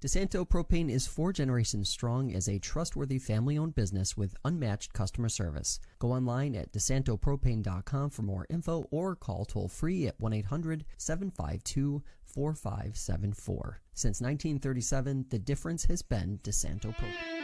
DeSanto Propane is 4 generations strong as a trustworthy family-owned business with unmatched customer service. Go online at DeSantoPropane.com for more info or call toll-free at 1-800-752-4574. Since 1937, the difference has been DeSanto Propane.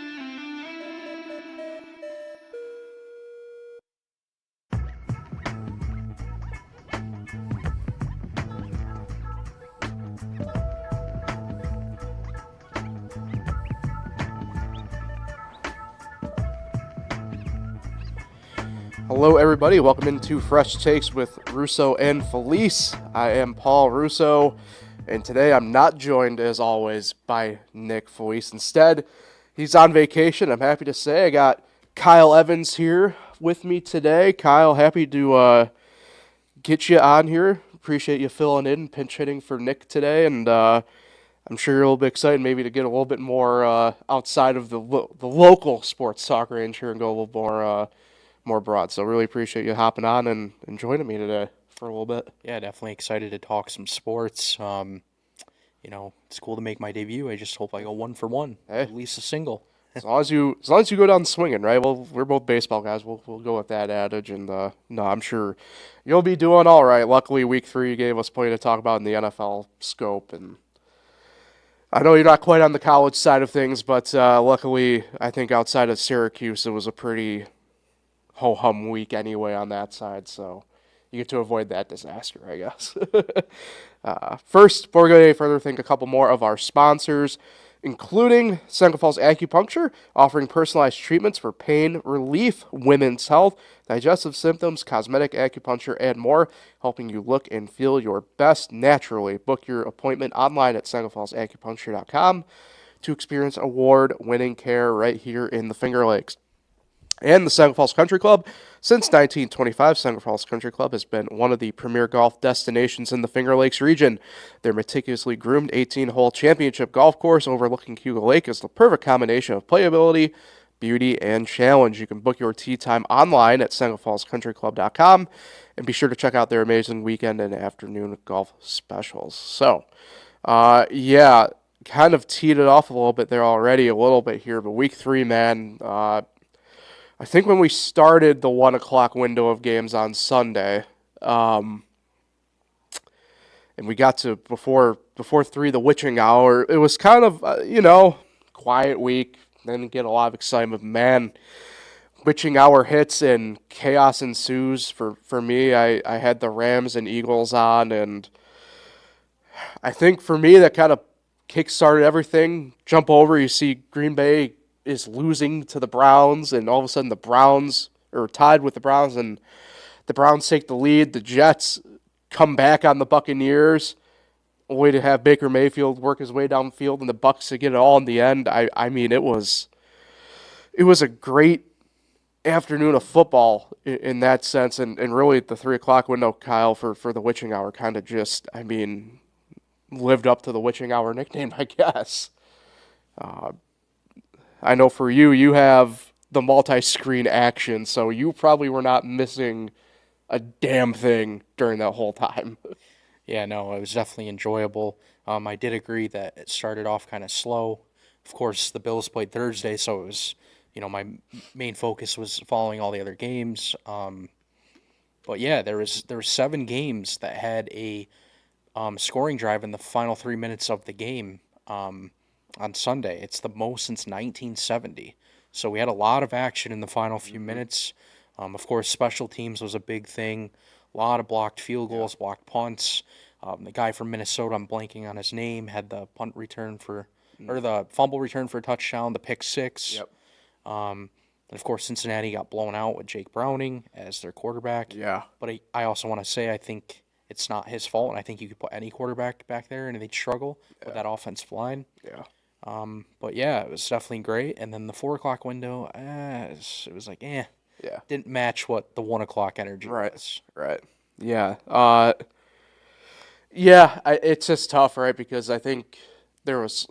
Hello, everybody. Welcome into Fresh Takes with Russo and Felice. I am Paul Russo, and today I'm not joined, as always, by Nick Felice. Instead, he's on vacation. I'm happy to say I got Kyle Evans here with me today. Kyle, happy to get you on here. Appreciate you filling in, pinch hitting for Nick today, and I'm sure you're a little bit excited maybe to get a little bit more outside of the local sports talk range here and go a little more broad. So really appreciate you hopping on and joining me today for a little bit. Yeah, definitely excited to talk some sports. It's cool to make my debut. I just hope I go 1 for 1, at least a single. As long as you go down swinging, right? Well, we're both baseball guys. We'll go with that adage, and no, I'm sure you'll be doing all right. Luckily, week 3 gave us plenty to talk about in the NFL scope, and I know you're not quite on the college side of things, but luckily, I think outside of Syracuse, it was a pretty ho-hum week anyway on that side, so you get to avoid that disaster, I guess. First, before we go any further, thank a couple more of our sponsors, including Seneca Falls Acupuncture, offering personalized treatments for pain relief, women's health, digestive symptoms, cosmetic acupuncture, and more, helping you look and feel your best naturally. Book your appointment online at SenecaFallsAcupuncture.com to experience award-winning care right here in the Finger Lakes. And the Seneca Falls Country Club. Since 1925, Seneca Falls Country Club has been one of the premier golf destinations in the Finger Lakes region. Their meticulously groomed 18-hole championship golf course overlooking Cuba Lake is the perfect combination of playability, beauty, and challenge. You can book your tee time online at SenecaFallsCountryClub.com and be sure to check out their amazing weekend and afternoon golf specials. So, kind of teed it off a little bit there already, a little bit here, but week 3, man, I think when we started the 1 o'clock window of games on Sunday, and we got to before 3, the witching hour, it was kind of, quiet week. Didn't get a lot of excitement. Man, witching hour hits and chaos ensues for me. I had the Rams and Eagles on, and I think for me that kind of kick-started everything. Jump over, you see Green Bay is losing to the Browns, and all of a sudden the Browns are tied with the Browns, and the Browns take the lead. The Jets come back on the Buccaneers, a way to have Baker Mayfield work his way downfield, and the Bucs to get it all in the end. I mean, it was a great afternoon of football in that sense, and really the 3 o'clock window, Kyle, for the witching hour kind of just, lived up to the witching hour nickname, I guess. I know for you have the multi-screen action, so you probably were not missing a damn thing during that whole time. Yeah, no, it was definitely enjoyable. I did agree that it started off kind of slow. Of course, the Bills played Thursday, so it was, my main focus was following all the other games. But yeah, there were 7 games that had a scoring drive in the final 3 minutes of the game. On Sunday. It's the most since 1970. So we had a lot of action in the final few minutes. Of course, special teams was a big thing. A lot of blocked field goals, blocked punts. The guy from Minnesota, I'm blanking on his name, had the the fumble return for a touchdown, the pick 6. Yep. And of course, Cincinnati got blown out with Jake Browning as their quarterback. Yeah. But I also want to say I think it's not his fault, and I think you could put any quarterback back there and they'd struggle with that offensive line. Yeah. But yeah, it was definitely great. And then the 4 o'clock window, it was like, Yeah. Didn't match what the 1 o'clock energy was. Right. Yeah. It's just tough, right? Because I think there was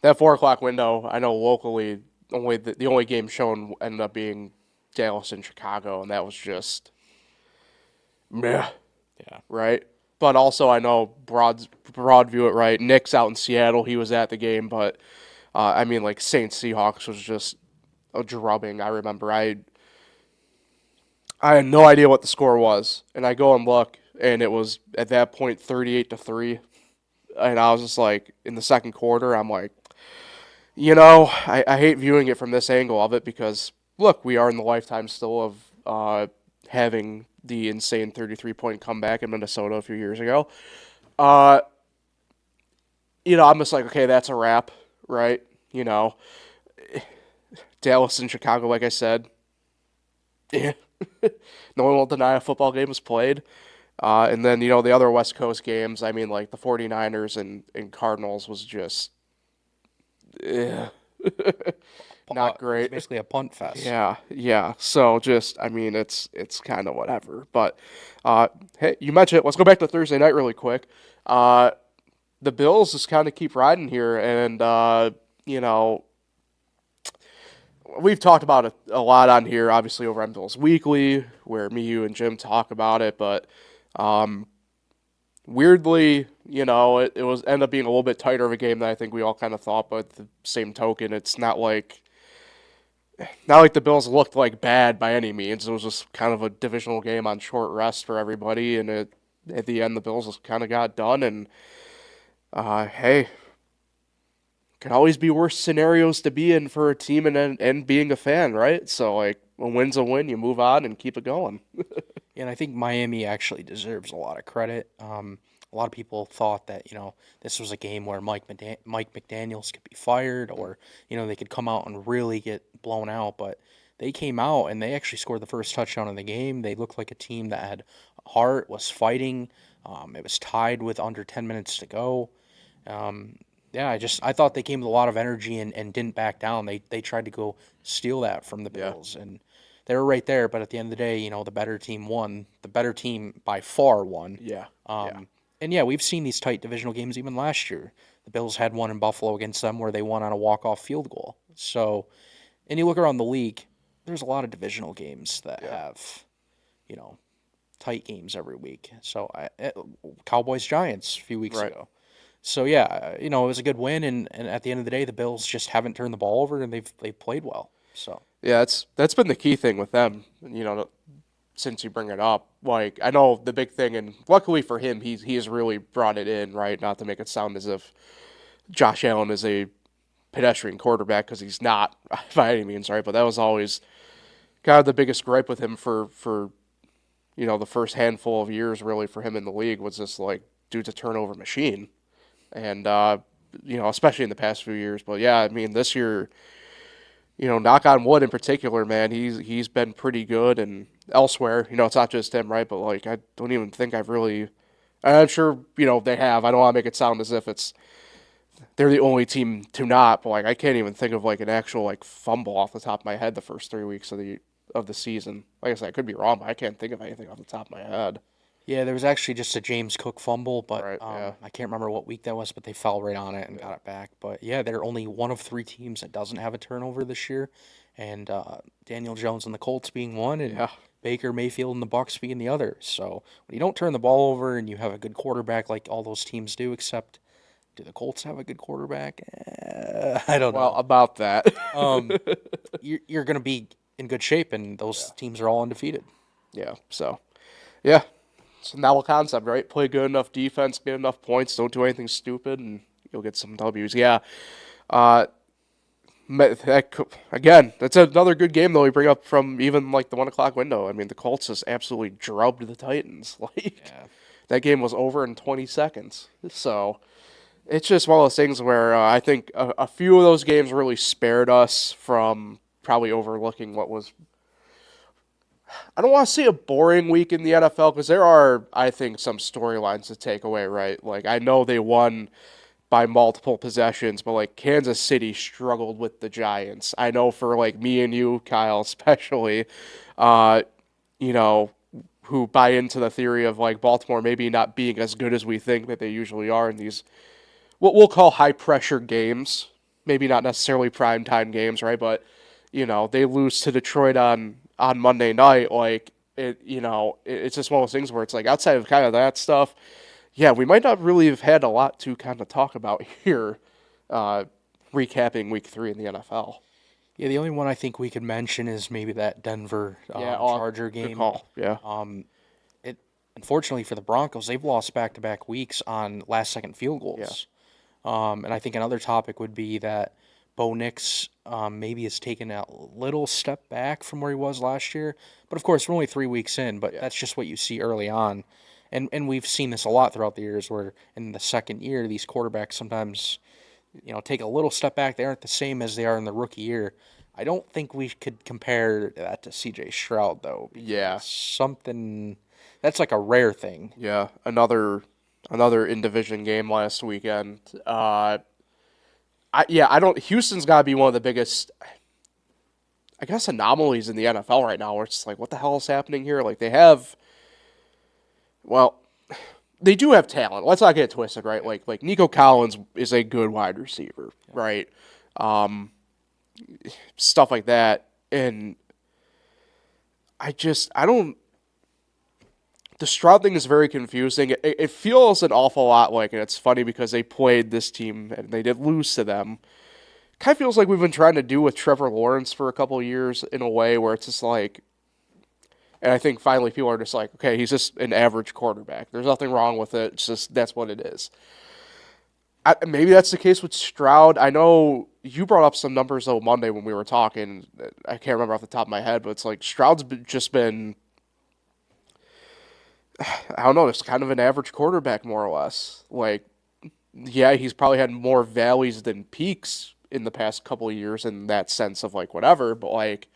that 4 o'clock window. I know locally, the only game shown ended up being Dallas and Chicago, and that was just meh. Yeah. Right. but also I know broad view it right. Nick's out in Seattle. He was at the game, but I mean, like Saints Seahawks was just a drubbing. I remember I had no idea what the score was, and I go and look, and it was at that point 38-3, and I was just like, in the second quarter, I'm like, I hate viewing it from this angle of it because look, we are in the lifetime still of having the insane 33-point comeback in Minnesota a few years ago. I'm just like, okay, that's a wrap, right? Dallas and Chicago, like I said, yeah. No one will deny a football game was played. And then, the other West Coast games, I mean, like the 49ers and Cardinals was just not great. It's basically a punt fest. Yeah. So just, I mean, it's kind of whatever. But, hey, you mentioned it. Let's go back to Thursday night really quick. The Bills just kind of keep riding here, and, we've talked about it a lot on here, obviously over on Bills Weekly, where me, you, and Jim talk about it, but weirdly, it was ended up being a little bit tighter of a game than I think we all kind of thought, but at the same token, it's not like the Bills looked like bad by any means. It was just kind of a divisional game on short rest for everybody, and at the end, the Bills just kind of got done, and hey, could always be worse scenarios to be in for a team and being a fan, right? So, like, a win's a win. You move on and keep it going. And I think Miami actually deserves a lot of credit. A lot of people thought that, this was a game where Mike McDaniels could be fired or, they could come out and really get blown out. But they came out and they actually scored the first touchdown in the game. They looked like a team that had heart, was fighting. It was tied with under 10 minutes to go. I thought they came with a lot of energy and didn't back down. They tried to go steal that from the Bills, and they were right there. But at the end of the day, the better team won. The better team by far won. Yeah. And we've seen these tight divisional games even last year. The Bills had one in Buffalo against them where they won on a walk-off field goal. So, and you look around the league, there's a lot of divisional games that have, tight games every week. So, Cowboys-Giants a few weeks ago. So, it was a good win, and at the end of the day, the Bills just haven't turned the ball over, and they've played well. So yeah, that's been the key thing with them, since you bring it up. Like, I know the big thing, and luckily for him, he's really brought it in, right? Not to make it sound as if Josh Allen is a pedestrian quarterback, because he's not by any means, right? But that was always kind of the biggest gripe with him for the first handful of years, really, for him in the league, was this, like, dude's a turnover machine. And, especially in the past few years. But, yeah, I mean, this year, knock on wood in particular, man, he's been pretty good. And elsewhere, it's not just him, right? But, like, I don't even think I'm sure, they have. I don't want to make it sound as if they're the only team to not. But, like, I can't even think of, like, an actual, like, fumble off the top of my head the first 3 weeks of the season. Like I said, I could be wrong, but I can't think of anything off the top of my head. Yeah, there was actually just a James Cook fumble, but Right, I can't remember what week that was, but they fell right on it and got it back. But yeah, they're only one of 3 teams that doesn't have a turnover this year, and Daniel Jones and the Colts being one, and Baker Mayfield and the Bucs being the other. So when you don't turn the ball over and you have a good quarterback like all those teams do, except do the Colts have a good quarterback? I don't know. Well, about that. You're going to be in good shape, and those teams are all undefeated. Yeah, so, yeah. It's a novel concept, right? Play good enough defense, get enough points, don't do anything stupid, and you'll get some W's. Yeah. Again, that's another good game, though, we bring up from even, like, the 1 o'clock window. I mean, the Colts just absolutely drubbed the Titans. That game was over in 20 seconds. So, it's just one of those things where I think a few of those games really spared us from probably overlooking what was, I don't want to say a boring week in the NFL, because there are, I think, some storylines to take away, right? Like, I know they won by multiple possessions, but, like, Kansas City struggled with the Giants. I know for, like, me and you, Kyle, especially, who buy into the theory of, like, Baltimore maybe not being as good as we think that they usually are in these, what we'll call high-pressure games. Maybe not necessarily primetime games, right? But, they lose to Detroit on Monday night, like, it's just one of those things where it's like, outside of kind of that stuff, yeah, we might not really have had a lot to kind of talk about here, recapping week 3 in the NFL. Yeah, the only one I think we could mention is maybe that Denver Charger game. Good call. Yeah. Unfortunately for the Broncos, they've lost back-to-back weeks on last-second field goals. And I think another topic would be that Bo Nix maybe has taken a little step back from where he was last year. But, of course, we're only 3 weeks in, but that's just what you see early on. And we've seen this a lot throughout the years where in the second year, these quarterbacks sometimes, take a little step back. They aren't the same as they are in the rookie year. I don't think we could compare that to C.J. Stroud, though. Yeah. Something that's like a rare thing. Yeah, another in-division game last weekend. Houston's got to be one of the biggest, I guess, anomalies in the NFL right now, where it's like, what the hell is happening here? Like, they do have talent. Let's not get it twisted, right? Like Nico Collins is a good wide receiver, right? Stuff like that, and I don't. The Stroud thing is very confusing. It feels an awful lot like, and it's funny because they played this team and they did lose to them. Kind of feels like we've been trying to do with Trevor Lawrence for a couple of years in a way where it's just like, and I think finally people are just like, okay, he's just an average quarterback. There's nothing wrong with it. It's just that's what it is. Maybe that's the case with Stroud. I know you brought up some numbers though Monday when we were talking. I can't remember off the top of my head, but it's like Stroud's just been, I don't know, just kind of an average quarterback, more or less. Like, yeah, he's probably had more valleys than peaks in the past couple of years in that sense of, like, whatever, but, like,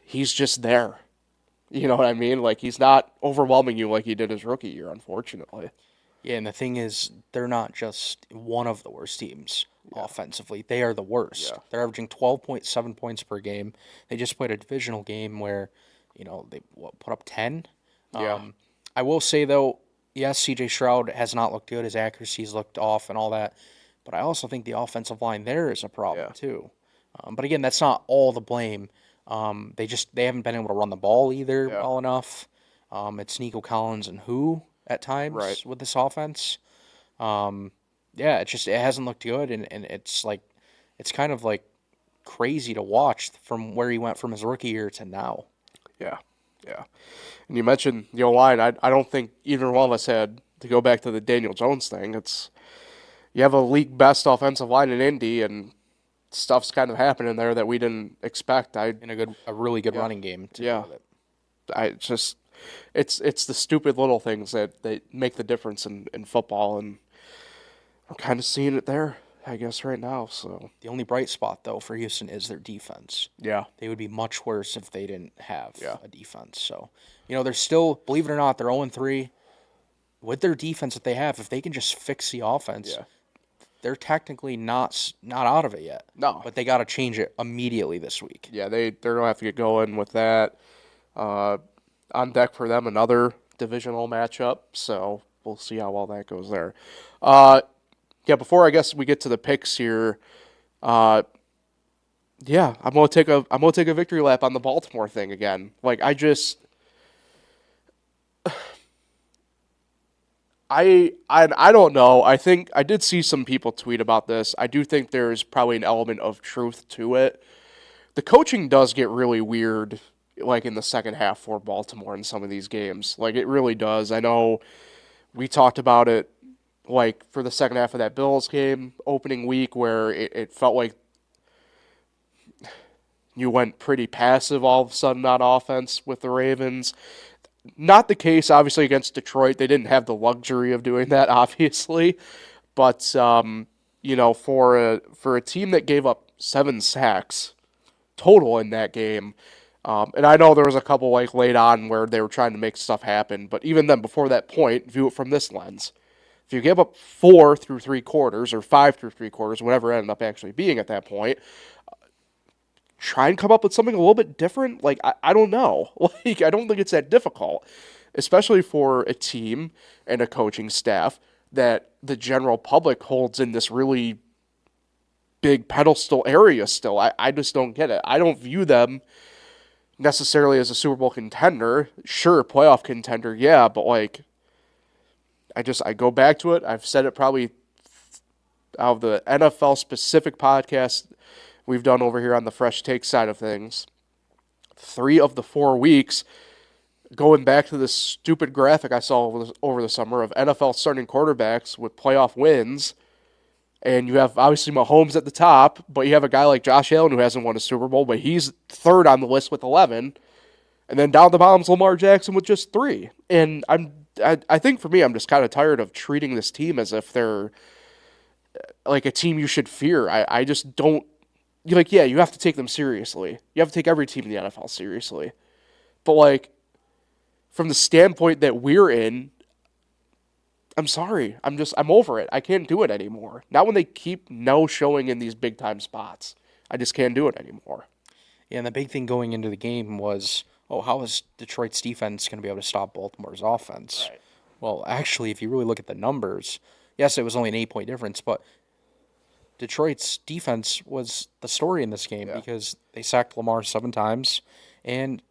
he's just there. You know what I mean? Like, he's not overwhelming you like he did his rookie year, unfortunately. Yeah, and the thing is, they're not just one of the worst teams offensively. They are the worst. Yeah. They're averaging 12.7 points per game. They just played a divisional game where they put up 10. Yeah. I will say, though, yes, C.J. Stroud has not looked good. His accuracy's looked off and all that. But I also think the offensive line there is a problem, too. But again, that's not all the blame. They haven't been able to run the ball either well enough. It's Nico Collins and who at times with this offense. It hasn't looked good, and it's kind of like crazy to watch from where he went from his rookie year to now. Yeah. And you mentioned the O-line. I don't think either one of us had, to go back to the Daniel Jones thing, you have a league best offensive line in Indy, and stuff's kind of happening there that we didn't expect. In a really good running game. It's the stupid little things that make the difference in football, and I'm kind of seeing it there, I guess, right now. So the only bright spot, though, for Houston is their defense. Yeah. They would be much worse if they didn't have a defense. So, they're still, believe it or not, they're 0-3. With their defense that they have, if they can just fix the offense, they're technically not out of it yet. No. But they got to change it immediately this week. Yeah, they're going to have to get going with that. On deck for them, another divisional matchup, so we'll see how well that goes there. Before I guess we get to the picks here, I'm gonna take a victory lap on the Baltimore thing again. Like, I don't know. I think I did see some people tweet about this. I do think there's probably an element of truth to it. The coaching does get really weird, like, in the second half for Baltimore in some of these games. Like, it really does. I know we talked about it, like, for the second half of that Bills game opening week, where it felt like you went pretty passive all of a sudden on offense with the Ravens. Not the case, obviously, against Detroit. They didn't have the luxury of doing that, obviously. But, for a team that gave up 7 sacks total in that game, and I know there was a couple, like, late on where they were trying to make stuff happen, but even then, before that point, view it from this lens. If you give up 4 through 3 quarters, or 5 through 3 quarters, whatever it ended up actually being at that point, try and come up with something a little bit different. Like, I don't know. Like, I don't think it's that difficult, especially for a team and a coaching staff that the general public holds in this really big pedestal area still. I just don't get it. I don't view them necessarily as a Super Bowl contender. Sure, playoff contender, yeah, but, like, I go back to it. I've said it probably out of the NFL specific podcast we've done over here on the Fresh Take side of things. 3 of the 4 weeks, going back to this stupid graphic I saw over the summer of NFL starting quarterbacks with playoff wins, and you have obviously Mahomes at the top, but you have a guy like Josh Allen who hasn't won a Super Bowl, but he's 3rd on the list with 11, and then down the bottom's Lamar Jackson with just 3. And I think for me, I'm just kind of tired of treating this team as if they're like a team you should fear. I just don't. You're like, yeah, you have to take them seriously. You have to take every team in the NFL seriously. But, like, from the standpoint that we're in, I'm sorry. I'm over it. I can't do it anymore. Not when they keep no-showing in these big-time spots. I just can't do it anymore. Yeah, and the big thing going into the game was, how is Detroit's defense going to be able to stop Baltimore's offense? Right. Well, actually, if you really look at the numbers, yes, it was only an 8-point difference, but Detroit's defense was the story in this game because they sacked Lamar 7 times, and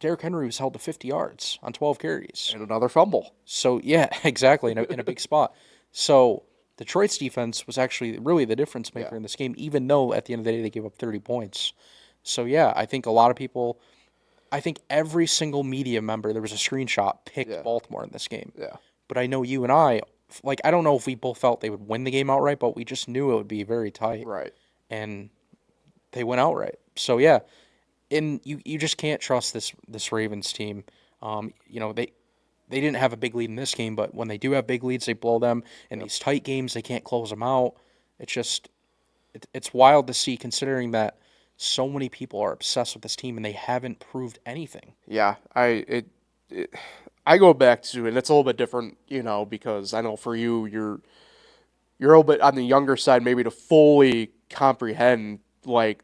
Derrick Henry was held to 50 yards on 12 carries. And another fumble. So, yeah, exactly, in a big spot. So, Detroit's defense was actually really the difference maker in this game, even though at the end of the day they gave up 30 points. So, yeah, I think a lot of people, I think every single media member, there was a screenshot, picked Baltimore in this game. Yeah. But I know you and I don't know if we both felt they would win the game outright, but we just knew it would be very tight. Right. And they went outright. So, yeah. And you just can't trust this Ravens team. They didn't have a big lead in this game, but when they do have big leads, they blow them. In these tight games, they can't close them out. It's wild to see, considering that so many people are obsessed with this team and they haven't proved anything. Yeah, I go back to, and it's a little bit different, because I know for you, you're a little bit on the younger side, maybe to fully comprehend like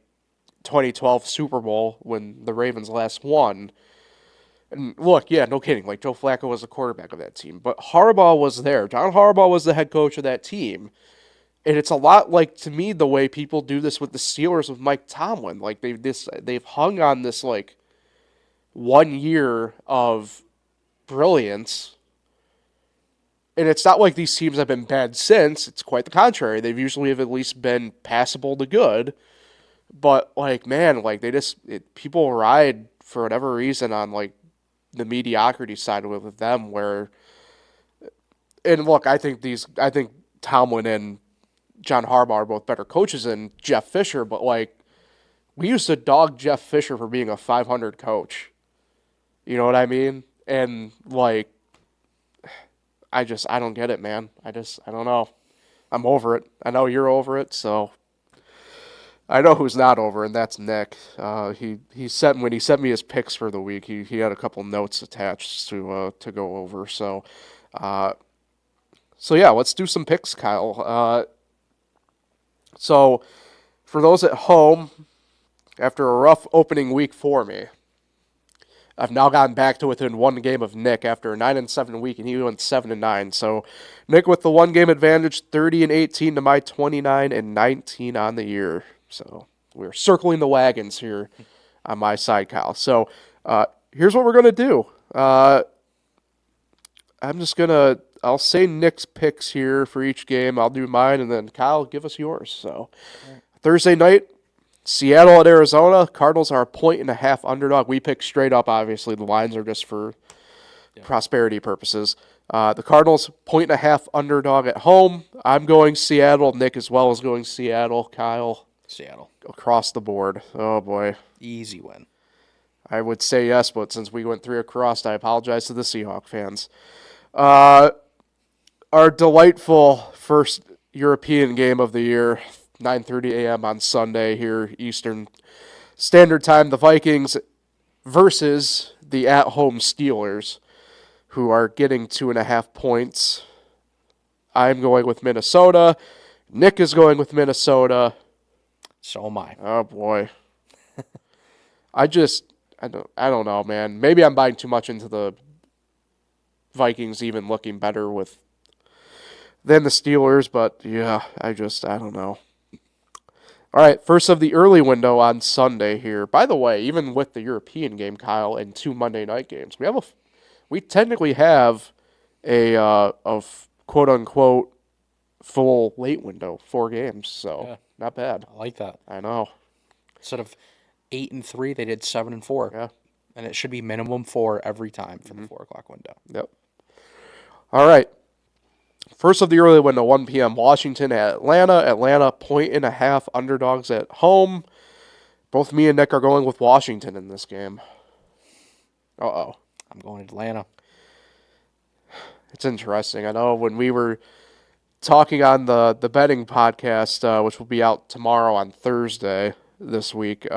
2012 Super Bowl when the Ravens last won. And look, yeah, no kidding. Like, Joe Flacco was the quarterback of that team. But Harbaugh was there. John Harbaugh was the head coach of that team. And it's a lot like, to me, the way people do this with the Steelers with Mike Tomlin. Like, they've hung on this, like, 1 year of brilliance. And it's not like these teams have been bad since. It's quite the contrary. They've usually have at least been passable to good. But, like, man, like, people ride for whatever reason on, like, the mediocrity side with them where, and look, I think Tomlin and John Harbaugh are both better coaches than Jeff Fisher, but, like, we used to dog Jeff Fisher for being a 500 coach. You know what I mean? And, like, I don't get it, man. I don't know. I'm over it. I know you're over it, so I know who's not over, and that's Nick. He sent me his picks for the week. He had a couple notes attached to go over. So yeah, let's do some picks, Kyle. So for those at home, after a rough opening week for me, I've now gotten back to within 1 game of Nick after a 9-7 week, and he went 7-9. So Nick with the 1 game advantage, 30-18 to my 29-19 on the year. So we're circling the wagons here on my side, Kyle. So here's what we're going to do. I'll say Nick's picks here for each game. I'll do mine, and then Kyle, give us yours. So Thursday night, Seattle at Arizona. Cardinals are a 1.5 underdog. We pick straight up, obviously. The lines are just for prosperity purposes. The Cardinals, 1.5 underdog at home. I'm going Seattle. Nick as well is going Seattle. Kyle? Seattle. Across the board. Oh, boy. Easy win. I would say yes, but since we went 3 across, I apologize to the Seahawk fans. Our delightful first European game of the year, 9:30 a.m. on Sunday here, Eastern Standard Time. The Vikings versus the at-home Steelers, who are getting 2.5 points. I'm going with Minnesota. Nick is going with Minnesota. So am I. Oh, boy. I don't know, man. Maybe I'm buying too much into the Vikings even looking better than the Steelers, but yeah, I don't know. All right, first of the early window on Sunday here. By the way, even with the European game, Kyle, and 2 Monday night games, we technically have quote unquote full late window, 4 games. So Yeah. not bad. I like that. I know. Instead of 8-3, they did 7-4. Yeah. And it should be minimum 4 every time for the 4 o'clock window. Yep. All right. First of the early window, 1 p.m. Washington at Atlanta. Atlanta 1.5 underdogs at home. Both me and Nick are going with Washington in this game. Uh-oh. I'm going to Atlanta. It's interesting. I know when we were talking on the betting podcast, which will be out tomorrow on Thursday this week, it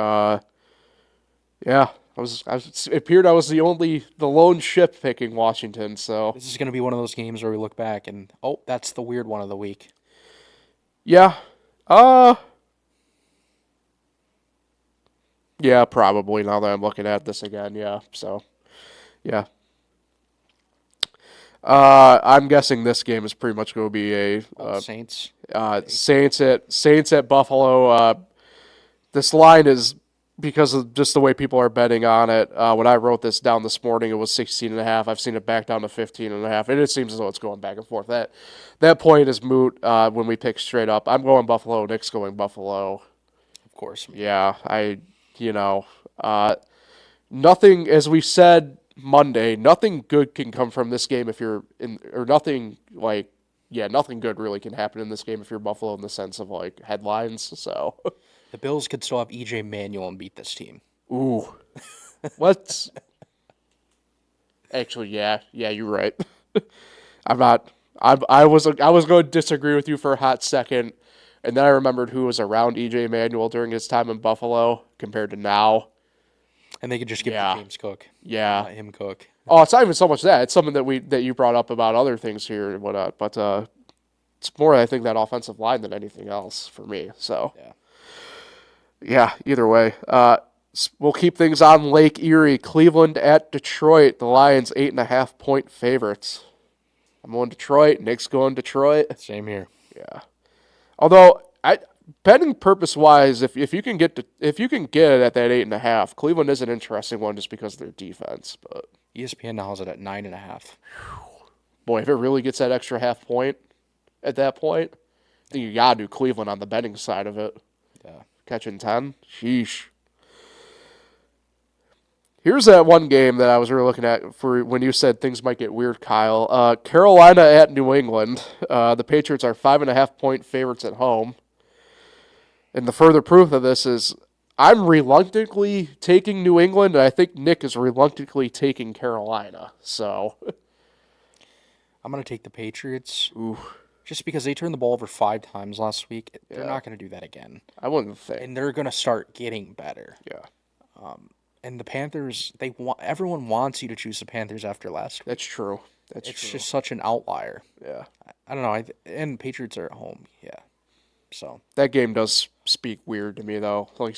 appeared I was the lone ship picking Washington, so. This is going to be one of those games where we look back and, oh, that's the weird one of the week. Yeah. Yeah, probably now that I'm looking at this again, yeah. So, yeah. I'm guessing this game is pretty much going to be a Saints. Saints at Buffalo. This line is because of just the way people are betting on it. When I wrote this down this morning, it was 16.5. I've seen it back down to 15.5, and it seems as though it's going back and forth. That point is moot when we pick straight up. I'm going Buffalo. Nick's going Buffalo. Of course. Yeah, nothing, as we said Monday, nothing good can come from this game if you're in, or nothing nothing good really can happen in this game if you're Buffalo in the sense of like headlines. So The Bills could still have E.J. Manuel and beat this team. ooh, let's actually, yeah, you're right. I'm not. I was going to disagree with you for a hot second, and then I remembered who was around E.J. Manuel during his time in Buffalo compared to now. And they could just give it to James Cook. Yeah. Let him cook. Oh, it's not even so much that. It's something that you brought up about other things here and whatnot. But it's more, I think, that offensive line than anything else for me. So, yeah, either way. We'll keep things on Lake Erie. Cleveland at Detroit. The Lions 8.5-point favorites. I'm going Detroit. Nick's going Detroit. Same here. Yeah. Although, betting purpose wise, if you can get it at that 8.5, Cleveland is an interesting one just because of their defense. But ESPN now has it at 9.5. Boy, if it really gets that extra half point at that point, I think you gotta do Cleveland on the betting side of it. Yeah. Catching 10, sheesh. Here's that one game that I was really looking at for when you said things might get weird, Kyle. Carolina at New England. The Patriots are 5.5-point favorites at home. And the further proof of this is I'm reluctantly taking New England, and I think Nick is reluctantly taking Carolina. So I'm going to take the Patriots. Ooh. Just because they turned the ball over 5 times last week. They're not going to do that again. I wouldn't think. And they're going to start getting better. Yeah. And the Panthers, everyone wants you to choose the Panthers after last week. That's true. It's just such an outlier. Yeah. I don't know. And Patriots are at home. Yeah. So that game does speak weird to me, though. Like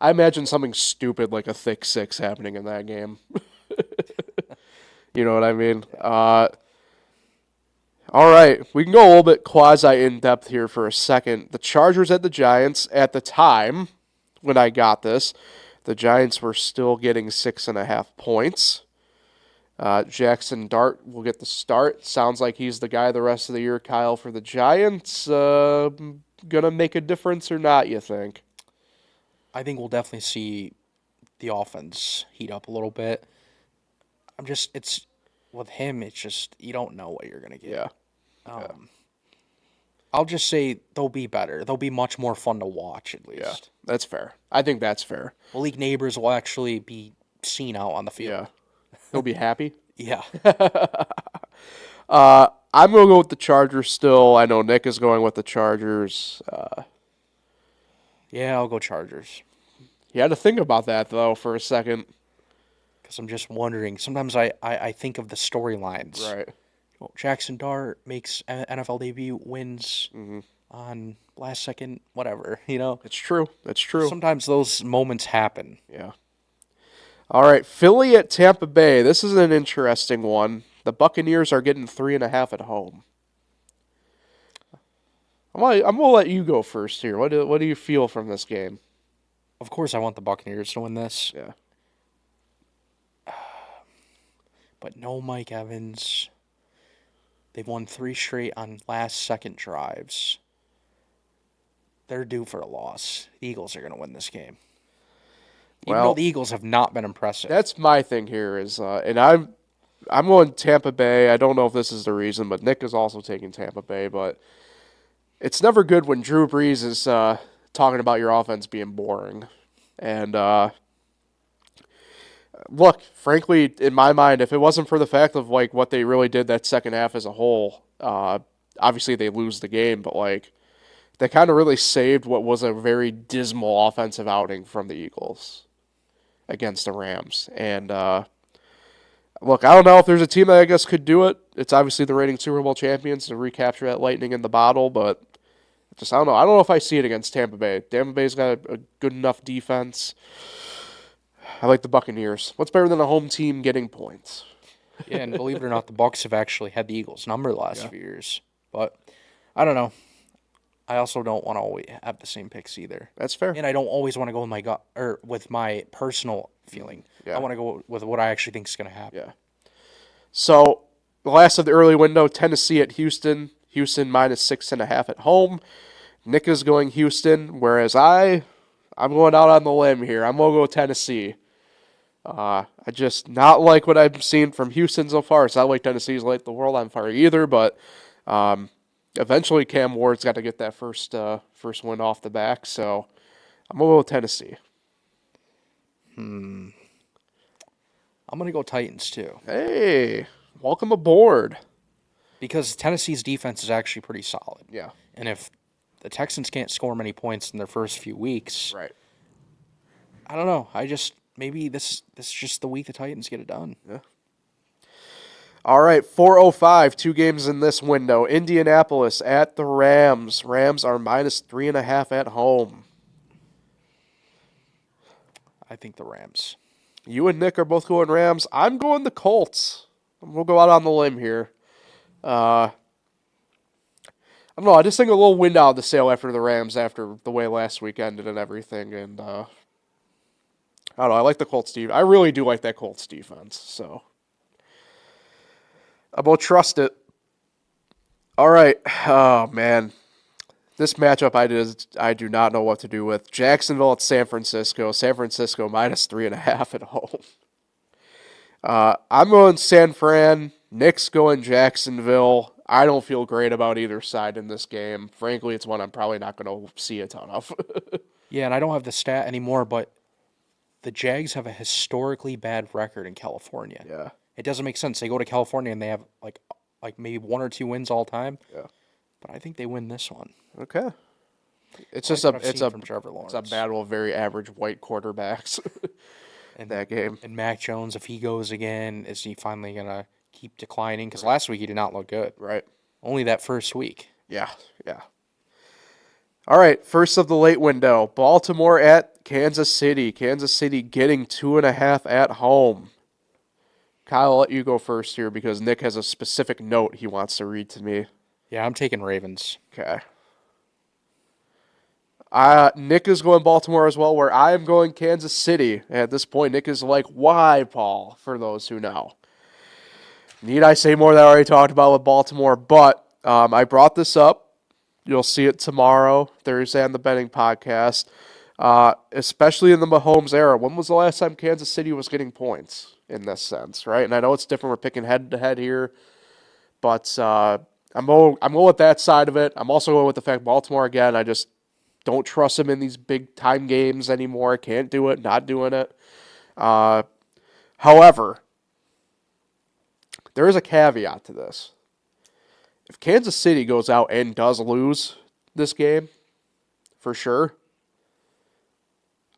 I imagine something stupid like a thick 6 happening in that game. You know what I mean? All right, we can go a little bit quasi in depth here for a second. The Chargers at the Giants. At the time when I got this, the Giants were still getting 6.5 points. Jaxson Dart will get the start. Sounds like he's the guy the rest of the year, Kyle, for the Giants. Gonna make a difference or not, you think? I think we'll definitely see the offense heat up a little bit. With him, it's just, you don't know what you're gonna get. Yeah. I'll just say they'll be better. They'll be much more fun to watch, at least. Yeah, that's fair. I think that's fair. Malik Neighbors will actually be seen out on the field. Yeah. He'll be happy. Yeah. I'm going to go with the Chargers still. I know Nick is going with the Chargers. Yeah, I'll go Chargers. You had to think about that, though, for a second. Because I'm just wondering. Sometimes I think of the storylines. Right. Well, Jaxson Dart makes NFL debut, wins on last second, whatever, you know? It's true. That's true. Sometimes those moments happen. Yeah. All right, Philly at Tampa Bay. This is an interesting one. The Buccaneers are getting 3.5 at home. I'm gonna let you go first here. What do you feel from this game? Of course, I want the Buccaneers to win this. Yeah. But no Mike Evans. They've won 3 straight on last-second drives. They're due for a loss. The Eagles are going to win this game. Even though the Eagles have not been impressive. That's my thing here is, and I'm going Tampa Bay. I don't know if this is the reason, but Nick is also taking Tampa Bay. But it's never good when Drew Brees is talking about your offense being boring. And look, frankly, in my mind, if it wasn't for the fact of like what they really did that second half as a whole, obviously they lose the game. But like they kind of really saved what was a very dismal offensive outing from the Eagles against the Rams. And look, I don't know if there's a team that I guess could do it. It's obviously the reigning Super Bowl champions to recapture that lightning in the bottle, but just I don't know. I don't know if I see it against Tampa Bay. Tampa Bay's got a good enough defense. I like the Buccaneers. What's better than a home team getting points? Yeah, and believe it or not, the Bucs have actually had the Eagles' number the last few years. But I don't know. I also don't want to always have the same picks either. That's fair. And I don't always want to go with my gut or with my personal feeling. Yeah. I want to go with what I actually think is going to happen. Yeah. So the last of the early window, Tennessee at Houston. Houston minus 6.5 at home. Nick is going Houston, whereas I'm going out on the limb here. I'm going to go Tennessee. I just not like what I've seen from Houston so far. It's not like Tennessee's light the world on fire either, but eventually Cam Ward's got to get that first win off the back, so I'm going to go with Tennessee. I'm going to go Titans too. Hey, welcome aboard. Because Tennessee's defense is actually pretty solid. Yeah. And if the Texans can't score many points in their first few weeks, Right. I don't know. Maybe this is just the week the Titans get it done. Yeah. All right, 4:05, 2 games in this window. Indianapolis at the Rams. Rams are minus 3.5 at home. I think the Rams. You and Nick are both going Rams. I'm going the Colts. We'll go out on the limb here. I don't know. I just think a little wind out of the sail after the Rams after the way last week ended and everything. And I don't know. I like the Colts defense. I really do like that Colts defense. So I will trust it. All right. Oh, man. This matchup I do not know what to do with. Jacksonville at San Francisco. San Francisco minus 3.5 at home. I'm going San Fran. Nick's going Jacksonville. I don't feel great about either side in this game. Frankly, it's one I'm probably not going to see a ton of. Yeah, and I don't have the stat anymore, but the Jags have a historically bad record in California. Yeah. It doesn't make sense. They go to California and they have like maybe 1 or 2 wins all time. Yeah. But I think they win this one. Okay. It's Like just what I've it's seen a from Trevor Lawrence. it's a battle of very average white quarterbacks in that game. And Mac Jones, if he goes again, is he finally gonna keep declining? Because last week he did not look good. Right. Only that first week. Yeah. All right, first of the late window. Baltimore at Kansas City. Kansas City getting 2.5 at home. Kyle, I'll let you go first here because Nick has a specific note he wants to read to me. Yeah, I'm taking Ravens. Okay. Nick is going Baltimore as well, where I am going Kansas City. At this point, Nick is like, why, Paul, for those who know. Need I say more that I already talked about with Baltimore, but I brought this up. You'll see it tomorrow, Thursday on the betting podcast, especially in the Mahomes era. When was the last time Kansas City was getting points in this sense, right? And I know it's different. We're picking head-to-head here, but I'm going with that side of it. I'm also going with the fact Baltimore, again, I just don't trust him in these big-time games anymore. Can't do it, not doing it. However, there is a caveat to this. If Kansas City goes out and does lose this game, for sure,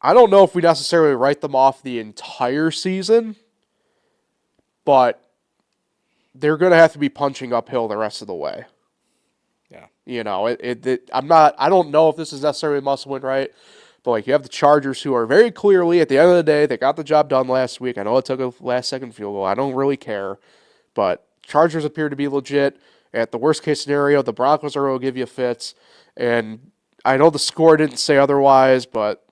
I don't know if we necessarily write them off the entire season, but they're going to have to be punching uphill the rest of the way. Yeah. You know, I don't know if this is necessarily a must win, right? But like you have the Chargers who are very clearly, at the end of the day, they got the job done last week. I know it took a last-second field goal. I don't really care. But Chargers appear to be legit. At the worst-case scenario, the Broncos are going to give you fits. And I know the score didn't say otherwise, but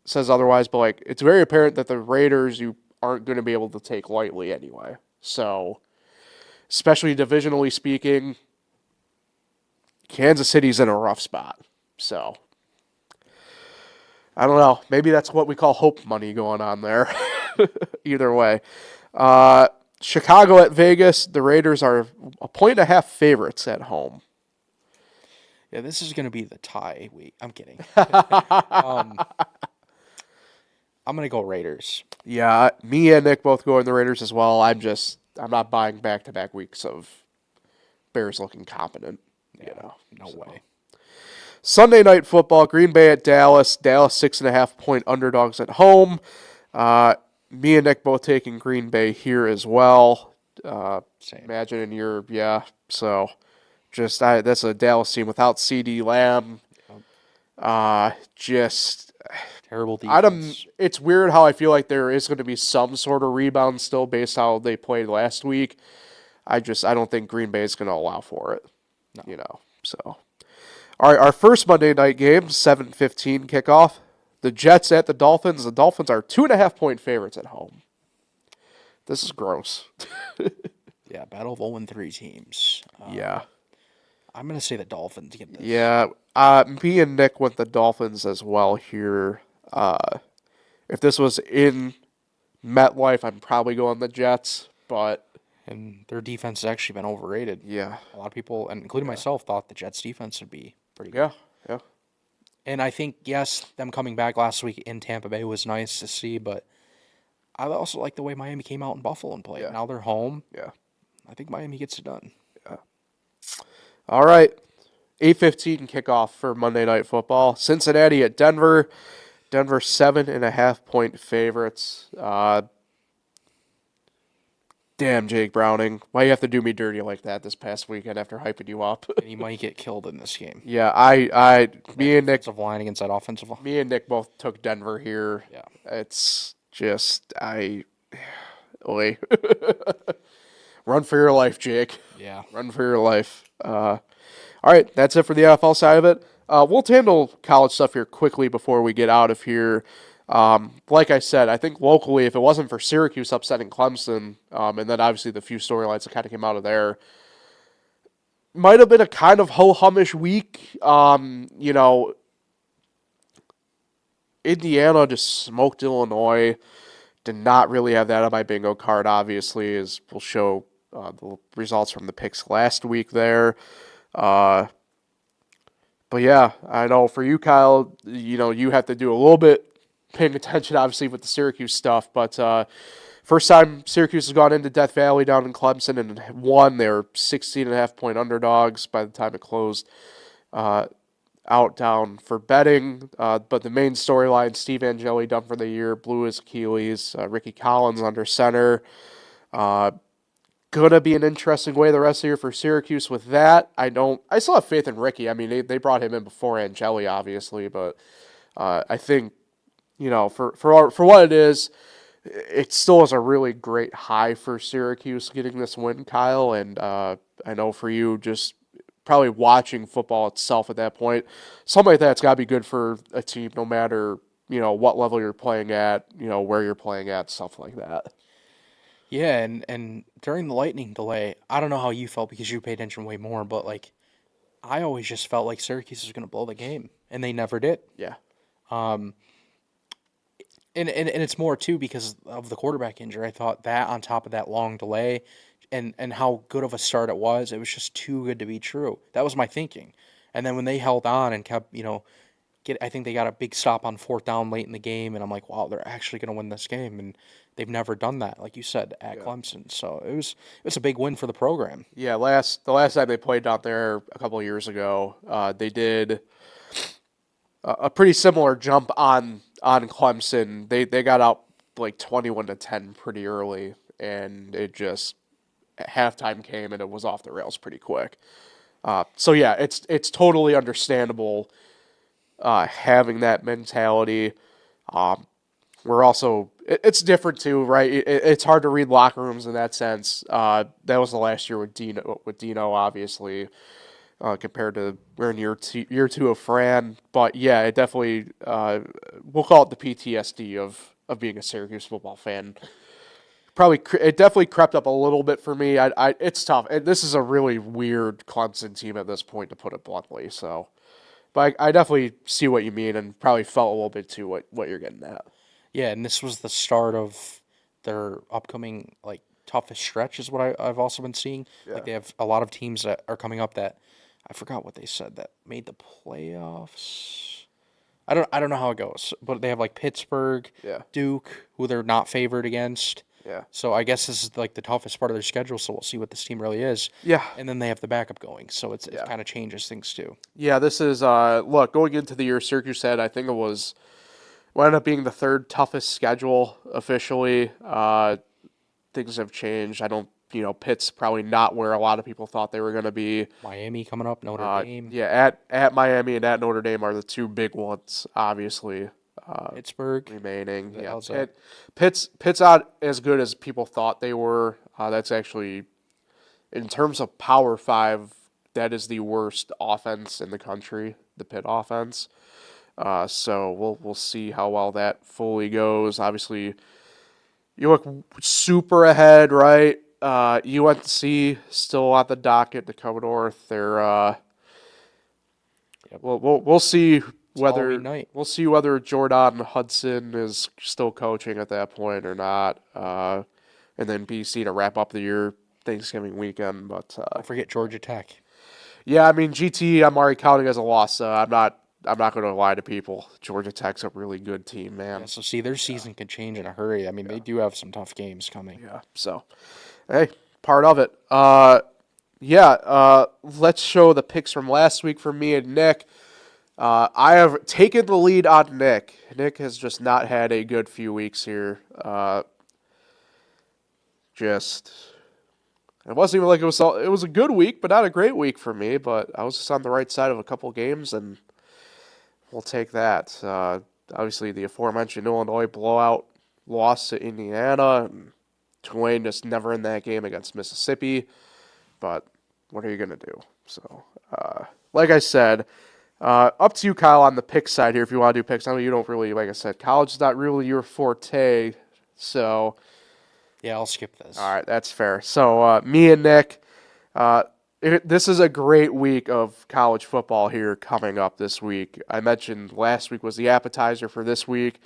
says otherwise. But like it's very apparent that the Raiders you aren't going to be able to take lightly anyway. So especially divisionally speaking, Kansas City's in a rough spot. So, I don't know. Maybe that's what we call hope money going on there. Either way. Chicago at Vegas. The Raiders are 1.5 favorites at home. Yeah, this is going to be the tie week. I'm kidding. I'm going to go Raiders. Yeah, me and Nick both going the Raiders as well. I'm not buying back-to-back weeks of Bears looking competent. Yeah, no way. Sunday night football, Green Bay at Dallas. Dallas 6.5-point underdogs at home. Me and Nick both taking Green Bay here as well. Same. Imagine so that's a Dallas team without CD Lamb. Terrible defense. It's weird how I feel like there is going to be some sort of rebound still based how they played last week. I don't think Green Bay is going to allow for it. No. So. All right, our first Monday night game, 7:15 kickoff. The Jets at the Dolphins. The Dolphins are 2.5-point favorites at home. This is gross. Yeah, battle of 0-3 teams. Yeah. I'm going to say the Dolphins get this. Yeah, me and Nick went the Dolphins as well here. If this was in MetLife, I'm probably going the Jets, but... And their defense has actually been overrated. Yeah. A lot of people, and including myself, thought the Jets' defense would be pretty good. Yeah. And I think, yes, them coming back last week in Tampa Bay was nice to see, but I also like the way Miami came out in Buffalo and played. Yeah. Now they're home. Yeah. I think Miami gets it done. Yeah. All right. 8:15 kickoff for Monday Night Football. Cincinnati at Denver. Denver 7.5-point favorites. Damn, Jake Browning. Why you have to do me dirty like that this past weekend after hyping you up? And he might get killed in this game. Yeah, me and Nick, Offensive line against that offensive line. me and Nick both took Denver here. Yeah. It's just Oy. Run for your life, Jake. Yeah. Run for your life. All right, that's it for the NFL side of it. We'll handle college stuff here quickly before we get out of here. Like I said, I think locally, if it wasn't for Syracuse upsetting Clemson, and then obviously the few storylines that kind of came out of there, might have been a kind of ho-humish week. Indiana just smoked Illinois. Did not really have that on my bingo card, obviously, as we'll show the results from the picks last week there. But yeah, I know for you, Kyle, you have to do a little bit paying attention, obviously, with the Syracuse stuff. But first time Syracuse has gone into Death Valley down in Clemson and won. They were 16.5-point underdogs by the time it closed out down for betting. But the main storyline, Steve Angeli done for the year, blew his Achilles. Ricky Collins under center. Gonna be an interesting way the rest of the year for Syracuse with that. I still have faith in Ricky. I mean, they brought him in before Angeli, obviously, but I think, for what it is, it still is a really great high for Syracuse getting this win, Kyle. And I know for you, just probably watching football itself at that point, something like that's got to be good for a team, no matter what level you're playing at, where you're playing at, stuff like that. Yeah, and during the lightning delay, I don't know how you felt because you paid attention way more, but I always just felt like Syracuse was going to blow the game, and they never did. Yeah. And it's more too because of the quarterback injury. I thought that on top of that long delay, and how good of a start it was just too good to be true. That was my thinking. And then when they held on and kept, I think they got a big stop on 4th down late in the game, and I'm like, wow, they're actually going to win this game, and they've never done that, like you said, at Clemson. So it was a big win for the program. Yeah, the last time they played down there a couple of years ago, they did a pretty similar jump on Clemson. They got out like 21-10 pretty early, and it just halftime came and it was off the rails pretty quick. So yeah, it's totally understandable having that mentality. We're also it's different too, right? It's hard to read locker rooms in that sense. That was the last year with Dino, obviously. Compared to we're in year two of Fran, but yeah, it definitely we'll call it the PTSD of being a Syracuse football fan. It definitely crept up a little bit for me. It's tough. This is a really weird Clemson team at this point, to put it bluntly. So, but I definitely see what you mean, and probably felt a little bit too what you're getting at. Yeah, and this was the start of their upcoming like toughest stretch, is what I've also been seeing. Yeah. Like they have a lot of teams that are coming up that I forgot what they said that made the playoffs. I don't know how it goes, but they have like Pittsburgh, Yeah. Duke, who they're not favored against. Yeah. So I guess this is like the toughest part of their schedule. So we'll see what this team really is. Yeah. And then they have the backup going, so it kind of changes things too. Yeah, this is look, going into the year, Syracuse said I think it was wound up being the third toughest schedule officially. Things have changed. I don't, Pitt's probably not where a lot of people thought they were going to be. Miami coming up, Notre Dame. Yeah, at Miami and at Notre Dame are the two big ones, obviously. Pittsburgh remaining. Yeah, that? Pitt's not as good as people thought they were. That's actually, in terms of Power 5, that is the worst offense in the country, the Pitt offense. So we'll see how well that fully goes. Obviously, you look super ahead, right? UNC still on the docket to come north. They're we'll see whether Jordan Hudson is still coaching at that point or not. And then BC to wrap up the year Thanksgiving weekend. But don't forget Georgia Tech. Yeah, I mean GT I'm already counting as a loss. I'm not going to lie to people. Georgia Tech's a really good team, man. Yeah, so see, their season can change in a hurry. I mean, they do have some tough games coming. Yeah. So, hey, part of it. Let's show the picks from last week for me and Nick. I have taken the lead on Nick. Nick has just not had a good few weeks here. It wasn't even like it was a good week, but not a great week for me. But I was just on the right side of a couple games, and we'll take that. Obviously, the aforementioned Illinois blowout loss to Indiana, and Tulane just never in that game against Mississippi. But what are you going to do? So, like I said, up to you, Kyle, on the pick side here if you want to do picks. I know you don't really, like I said, college is not really your forte. So, yeah, I'll skip this. All right, that's fair. So, me and Nick, this is a great week of college football here coming up this week. I mentioned last week was the appetizer for this week.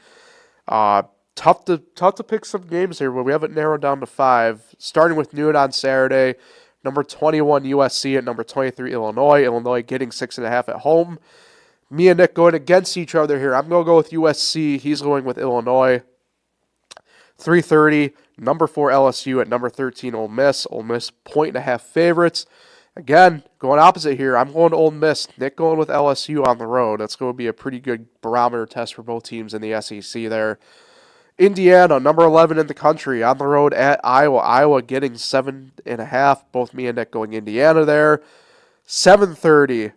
Tough to pick some games here, but we have it narrowed down to 5. Starting with noon on Saturday, number 21 USC at number 23 Illinois. Illinois getting 6.5 at home. Me and Nick going against each other here. I'm going to go with USC. He's going with Illinois. 3:30, number 4 LSU at number 13 Ole Miss. Ole Miss 1.5 favorites. Again, going opposite here. I'm going to Ole Miss. Nick going with LSU on the road. That's going to be a pretty good barometer test for both teams in the SEC there. Indiana, number 11 in the country, on the road at Iowa. Iowa getting 7.5. Both me and Nick going Indiana there. 7:30.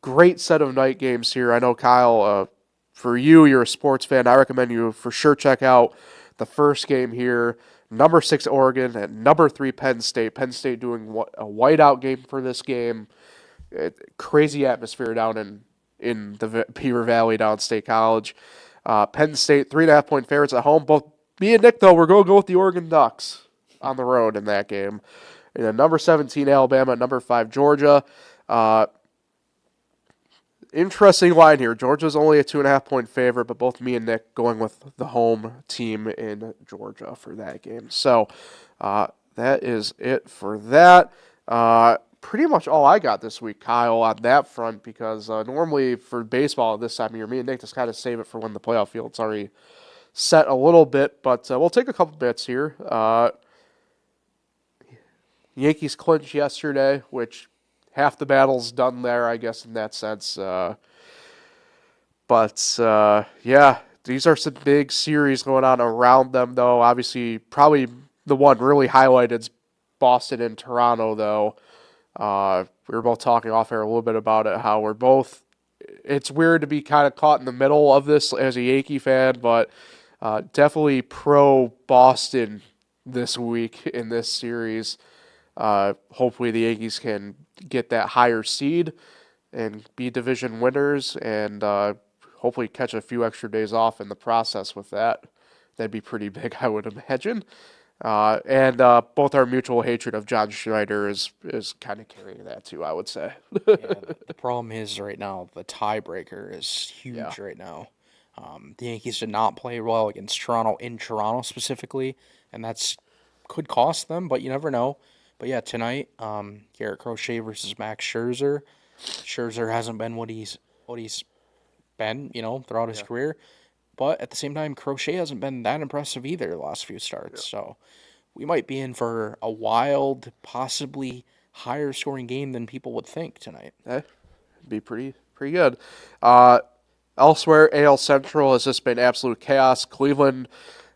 Great set of night games here. I know, Kyle, for you, you're a sports fan. I recommend you for sure check out the first game here. Number 6 Oregon and number 3 Penn State. Penn State doing a whiteout game for this game. Crazy atmosphere down in the Beaver Valley downstate college. Penn State 3.5-point favorites at home. Both me and Nick, though, we're going to go with the Oregon Ducks on the road in that game. And then number 17 Alabama, number 5 Georgia. Interesting line here. Georgia's only a 2.5-point favorite, but both me and Nick going with the home team in Georgia for that game. So that is it for that. Pretty much all I got this week, Kyle, on that front, because normally for baseball this time of year, me and Nick just kind of save it for when the playoff field's already set a little bit, but we'll take a couple bits here. Yankees clinched yesterday, which half the battle's done there, I guess, in that sense. Yeah, these are some big series going on around them, though. Obviously, probably the one really highlighted is Boston and Toronto, though. We were both talking off air a little bit about it, how we're both, it's weird to be kind of caught in the middle of this as a Yankee fan, but definitely pro Boston this week in this series. Hopefully the Yankees can get that higher seed and be division winners and hopefully catch a few extra days off in the process with that. That'd be pretty big, I would imagine. And both our mutual hatred of John Schneider is kind of carrying that too, I would say. Yeah, the problem is right now the tiebreaker is huge Yeah. right now. The Yankees did not play well against Toronto in Toronto specifically, and that's could cost them, but you never know. But yeah, tonight, Garrett Crochet versus Max Scherzer. Scherzer hasn't been what he's been, throughout his career. But at the same time, Crochet hasn't been that impressive either the last few starts. So we might be in for a wild, possibly higher scoring game than people would think tonight. It'd be pretty good. Elsewhere, AL Central has just been absolute chaos. Cleveland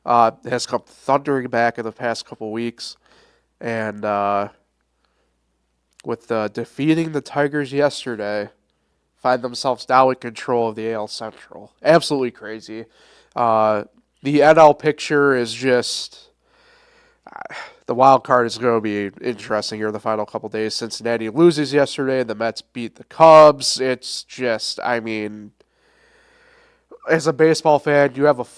has come thundering back in the past couple weeks, and with defeating the Tigers yesterday, find themselves now in control of the AL Central. Absolutely crazy. The NL picture is just the wild card is going to be interesting here in the final couple days. Cincinnati loses yesterday, the Mets beat the Cubs. It's just, I mean, as a baseball fan,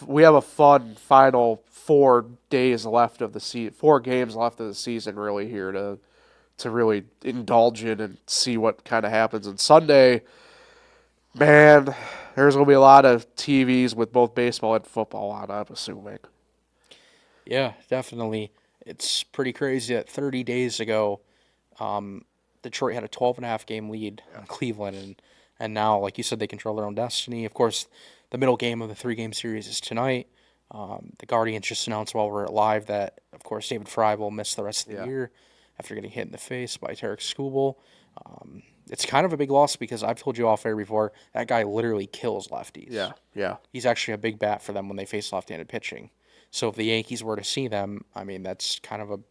we have a fun final 4 days left of the 4 games left of the season really here to really indulge in and see what kind of happens. And Sunday, man, there's going to be a lot of TVs with both baseball and football on, I'm assuming. Yeah, definitely. It's pretty crazy that 30 days ago, Detroit had a 12.5 game lead on Cleveland, and now, like you said, they control their own destiny. Of course, the middle game of the 3-game series is tonight. The Guardians just announced while we're live that, of course, David Fry will miss the rest of the year after getting hit in the face by Tarek Skubal. It's kind of a big loss because I've told you off air before, that guy literally kills lefties. Yeah. He's actually a big bat for them when they face left-handed pitching. So if the Yankees were to see them, I mean, that's kind of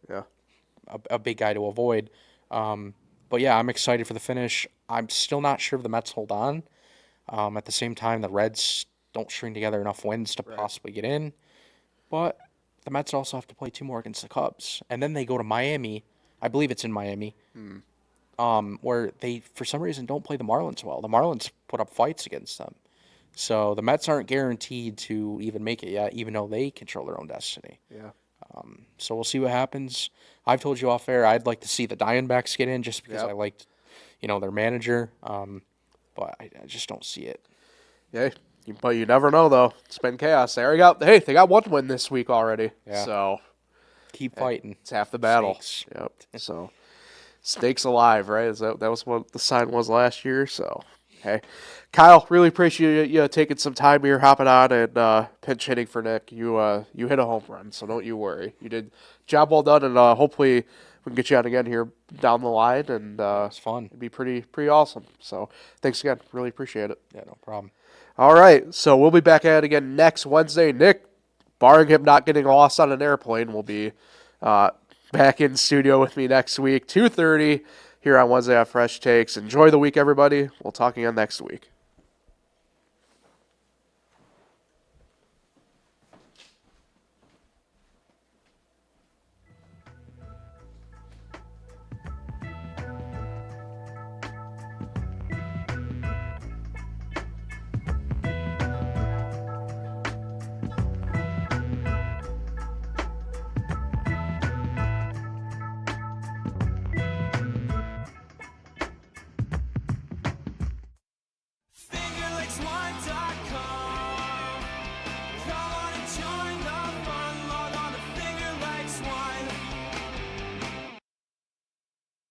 a big guy to avoid. But yeah, I'm excited for the finish. I'm still not sure if the Mets hold on. At the same time, the Reds don't string together enough wins to possibly get in. But the Mets also have to play 2 more against the Cubs. And then they go to Miami. I believe it's in Miami. Where they, for some reason, don't play the Marlins well. The Marlins put up fights against them. So the Mets aren't guaranteed to even make it yet, even though they control their own destiny. Yeah. So we'll see what happens. I've told you off air I'd like to see the Diamondbacks get in just because I liked, their manager. But I just don't see it. Yeah, but you never know, though. It's been chaos. They got 1 win this week already. Yeah. So keep fighting. It's half the battle. Snakes. Yep. So snakes alive, right? That was what the sign was last year. So hey, Kyle, really appreciate you taking some time here, hopping on and pinch hitting for Nick. You hit a home run, so don't you worry. You did job well done, and hopefully we can get you on again here down the line, and it's fun. It'd be pretty awesome. So thanks again, really appreciate it. Yeah, no problem. All right, so we'll be back at it again next Wednesday. Nick, barring him not getting lost on an airplane, will be back in studio with me next week, 2:30 here on Wednesday on Fresh Takes. Enjoy the week, everybody. We'll talk again next week.